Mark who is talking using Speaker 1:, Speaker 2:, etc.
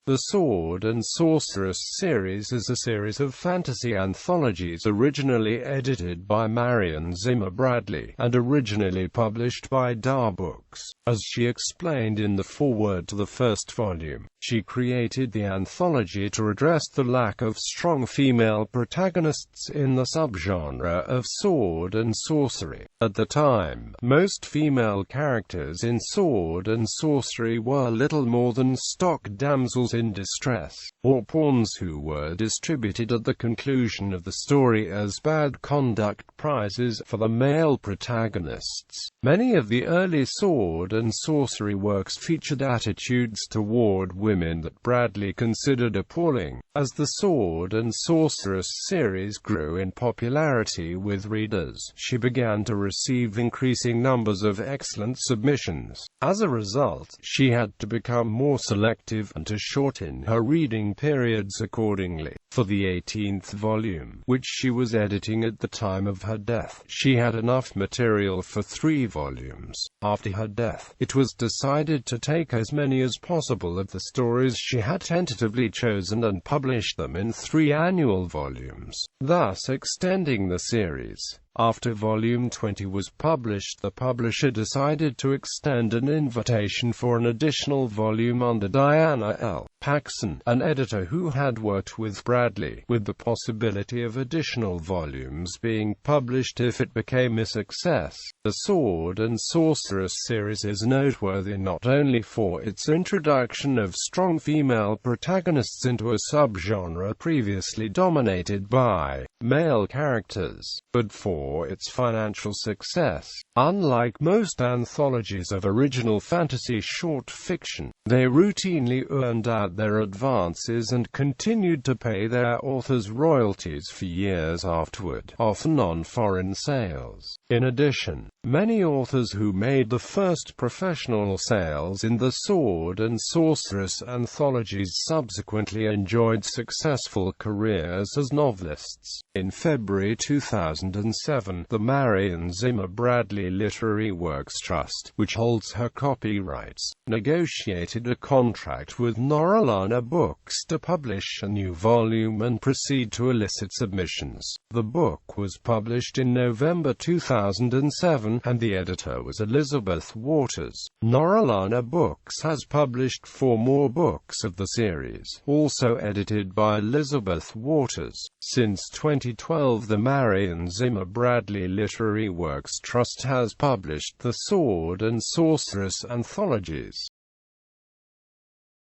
Speaker 1: The Sword and Sorceress series is a series of fantasy anthologies originally edited by Marion Zimmer Bradley, and originally published by DAW Books. As she explained in the foreword to the first volume, she created the anthology to address the lack of strong female protagonists in the subgenre of sword and sorcery. At the time, most female characters in sword and sorcery were little more than stock damsels in distress, or pawns who were distributed at the conclusion of the story as bad conduct prizes for the male protagonists. Many of the early sword and sorcery works featured attitudes toward women that Bradley considered appalling. As the Sword and Sorceress series grew in popularity with readers, she began to receive increasing numbers of excellent submissions. As a result, she had to become more selective and to shorten her reading periods accordingly. For the 18th volume, which she was editing at the time of her death, she had enough material for 3 volumes. After her death, it was decided to take as many as possible of the stories she had tentatively chosen and publish them in 3 annual volumes, thus extending the series. After Volume 20 was published, the publisher decided to extend an invitation for an additional volume under Diana L. Paxson, an editor who had worked with Bradley, with the possibility of additional volumes being published if it became a success. The Sword and Sorceress series is noteworthy not only for its introduction of strong female protagonists into a subgenre previously dominated by male characters, but for its financial success. Unlike most anthologies of original fantasy short fiction, they routinely earned out their advances and continued to pay their authors royalties for years afterward, often on foreign sales. In addition, many authors who made the first professional sales in the Sword and Sorceress anthologies subsequently enjoyed successful careers as novelists. In February 2007, the Marion Zimmer Bradley Literary Works Trust, which holds her copyrights, negotiated a contract with Norrlana Books to publish a new volume and proceed to elicit submissions. The book was published in November 2007, and the editor was Elizabeth Waters. Norrlana Books has published 4 more books of the series, also edited by Elizabeth Waters. Since 2012, the Marion Zimmer Bradley Literary Works Trust has published the Sword and Sorceress anthologies.